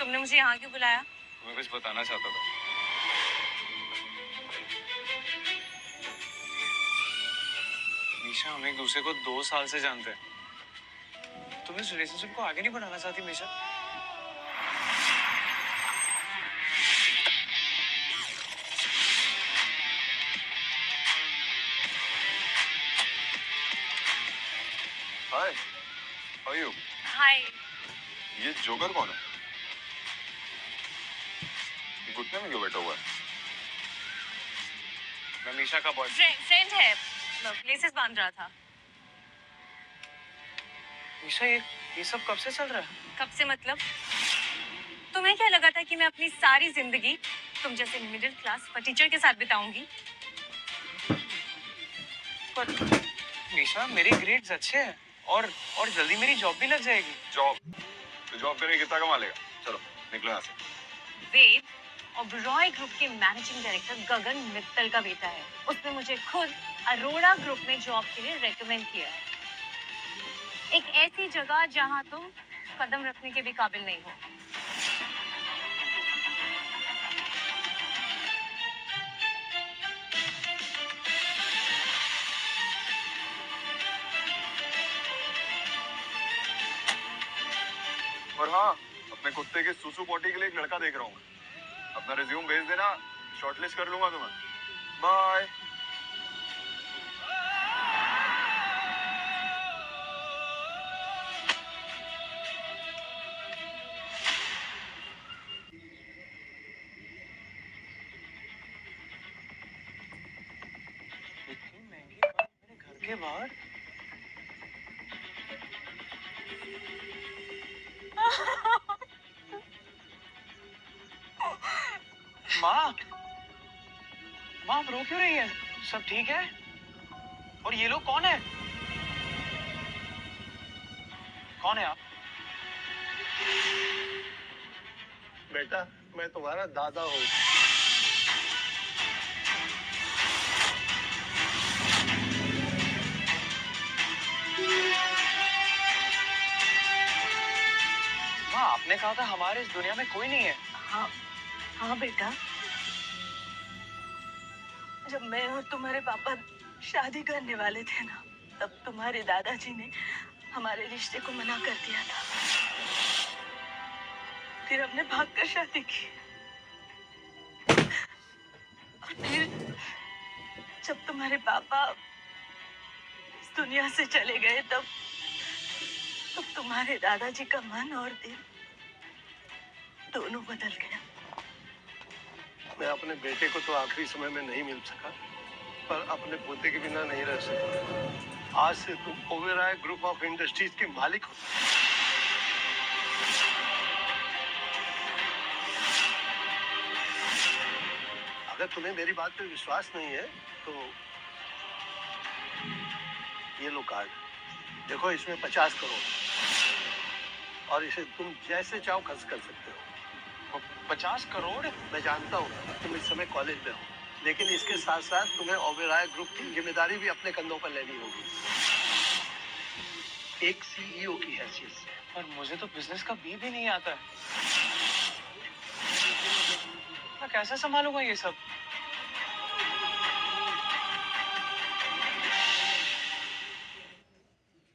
तुमने मुझे यहाँ क्यों बुलाया? मैं कुछ बताना चाहता था। मीशा, हम एक दूसरे को 2 साल से जानते हैं। तुम इस रिलेशनशिप को आगे नहीं बढ़ाना चाहती मीशा? हाय, हाउ आर यू? हाय। ये जोकर कौन है? घुटने में क्यों बैठा हुआ है? मैं मीशा का बॉयफ्रेंड। फ्रेंड है, प्लेसेस बांध रहा था। मीशा, ये सब कब से चल रहा है? कब से मतलब? तुम्हें क्या लगा था कि मैं अपनी सारी जिंदगी तुम जैसे मिडिल क्लास टीचर के साथ बिताऊंगी? पर मीशा, मेरे ग्रेड्स अच्छे हैं और जल्दी मेरी जॉब भी लग जाएगी। जॉब? तो जॉब करके कितना कमा लेगा? चलो निकलो यहाँ से। वेद ओबरॉय ग्रुप के मैनेजिंग डायरेक्टर गगन मित्तल का बेटा है। उसने मुझे खुद अरोड़ा ग्रुप में जॉब के लिए रेकमेंड किया है। एक ऐसी जगह जहां तुम कदम रखने के भी काबिल नहीं हो। और हाँ, अपने कुत्ते के सुसु पॉटी के लिए एक लड़का देख रहा हूँ। अपना रिज्यूम भेज देना, शॉर्टलिस्ट कर लूंगा तुम्हें। बाय। इतनी महंगी कार मेरे घर के बाहर? माँ, माँ आप रो क्यों रही है? सब ठीक है? और ये लोग कौन है? कौन है आप? बेटा, मैं तुम्हारा दादा हूँ। माँ, आपने कहा था हमारे इस दुनिया में कोई नहीं है। हाँ हाँ बेटा, जब मैं और तुम्हारे पापा शादी करने वाले थे ना, तब तुम्हारे दादाजी ने हमारे रिश्ते को मना कर दिया था। फिर हमने भागकर शादी की। और फिर जब तुम्हारे पापा इस दुनिया से चले गए, तब तुम्हारे दादाजी का मन और दिल दोनों बदल गया। मैं अपने बेटे को तो आखिरी समय में नहीं मिल सका, पर अपने पोते के बिना नहीं रह सकता। आज से तुम ओबेरॉय ग्रुप ऑफ इंडस्ट्रीज के मालिक हो। अगर तुम्हें मेरी बात पे विश्वास नहीं है तो ये लो कार्ड, देखो इसमें 50 करोड़, और इसे तुम जैसे चाहो खर्च कर सकते हो। 50 करोड़? मैं जानता हूँ तुम इस समय कॉलेज में हो, लेकिन इसके साथ साथ तुम्हें ओबेरॉय ग्रुप की जिम्मेदारी भी अपने कंधों पर लेनी होगी, एक सीईओ की हैसियत से। पर मुझे तो बिजनेस का भी नहीं आता है। मैं कैसे संभालूंगा ये सब?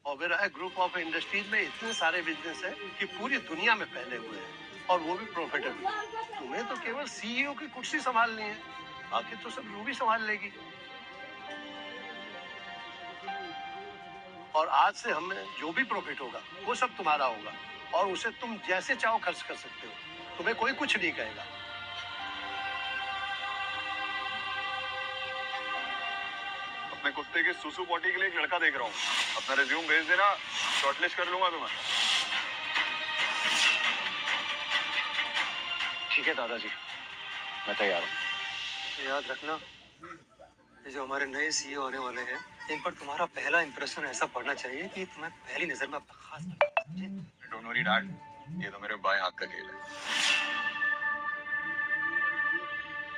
ओबेरॉय ग्रुप ऑफ इंडस्ट्रीज में इतने सारे बिजनेस हैं कि पूरी दुनिया में फैले हुए हैं, और वो भी प्रॉफिटेबल। तुम्हें तो केवल सीईओ की कुर्सी संभालनी है, बाकी तो सब रूबी संभाल लेगी। और आज से हमें जो भी प्रॉफिट होगा वो सब तुम्हारा होगा, और उसे तुम जैसे चाहो खर्च कर सकते हो। तुम्हें कोई कुछ नहीं कहेगा। अपने कुत्ते के सुसु पॉटी के लिए एक लड़का देख रहा हूँ। अपना रिज्यूम भेज देना, शॉर्टलिस्ट कर लूंगा तुम्हें। ठीक है दादाजी, मैं तैयार हूँ। याद रखना, ये जो हमारे नए सीईओ आने वाले हैं, इन पर तुम्हारा पहला इंप्रेशन ऐसा पड़ना चाहिए कि तुम्हें पहली नजर में अपना खास लगे। डोंट वरी डैड, ये तो मेरे बाएं हाथ का खेल है।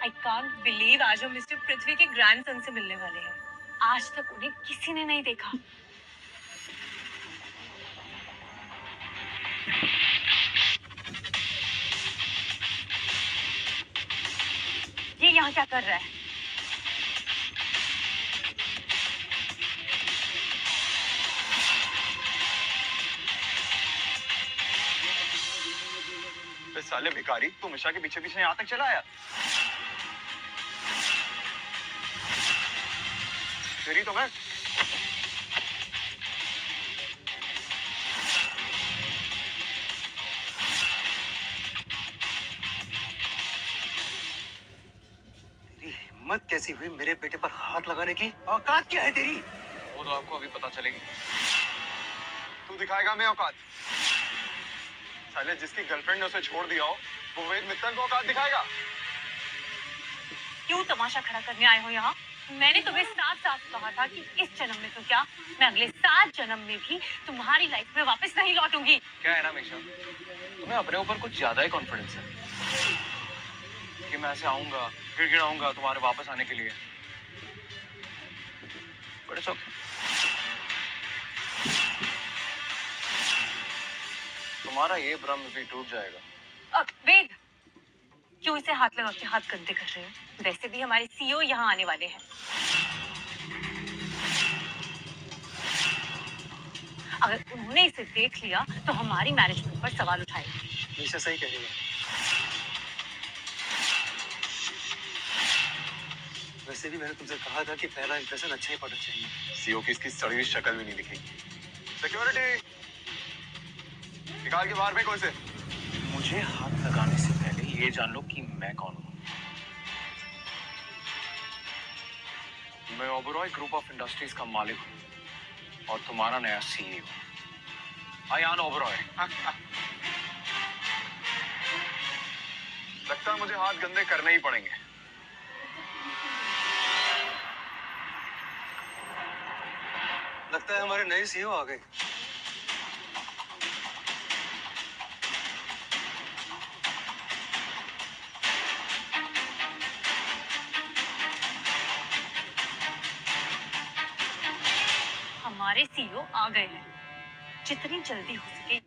आई कांट बिलीव आज हम मिस्टर पृथ्वी के ग्रैंडसन से मिलने वाले हैं। आज तक उन्हें किसी ने नहीं देखा। यहाँ क्या कर रहा है? बे साले भिखारी, तू मिशा के पीछे पीछे यहाँ तक चला आया। तेरी तो मैं तेरी हिम्मत कैसी हुई मेरे बेटे पर हाथ लगाने की? औकात क्या है तेरी? वो तो आपको अभी पता चलेगी। तू दिखाएगा मैं औकात। साले जिसकी गर्लफ्रेंड ने उसे छोड़ दिया हो, वो वेद मित्तल को औकात दिखाएगा। क्यों तमाशा खड़ा करने आए हो यहाँ? मैंने तुम्हें साफ साफ कहा था कि इस जन्म में तो क्या, मैं अगले 7 जन्म में भी तुम्हारी लाइफ में वापस नहीं लौटूंगी। क्या है ना मीशा, तुम्हें अपने ऊपर कुछ ज्यादा ही कॉन्फिडेंस है कि मैं ऐसे आऊंगा, गिड़गिड़ाऊंगा तुम्हारे वापस आने के लिए। बड़े शौक तुम्हारा ये भ्रम भी टूट जाएगा। अब वेद, क्यों इसे हाथ लगा के हाथ गंदे कर रहे हो? वैसे भी हमारे सीईओ यहाँ आने वाले हैं। अगर उन्होंने इसे देख लिया तो हमारी मैनेजमेंट पर सवाल उठाएंगे। निशा सही कह रही है। वैसे भी मैंने तुमसे कहा था कि पहला इंप्रेशन अच्छा ही पड़ना चाहिए। सीओ की इसकी सड़ी हुई शक्ल भी नहीं दिखी। सिक्योरिटी, निकाल के बाहर फेंको इसे। मुझे हाथ लगाने से पहले ये जान लो कि मैं कौन हूँ। मैं ओबरॉय ग्रुप ऑफ इंडस्ट्रीज का मालिक हूँ और तुम्हारा नया सीईओ आयान ओबरॉय। लगता है मुझे हाथ गंदे करने ही पड़ेंगे। लगता है हमारे नए सीईओ आ गए। हमारे सीईओ आ गए हैं। जितनी जल्दी हो सके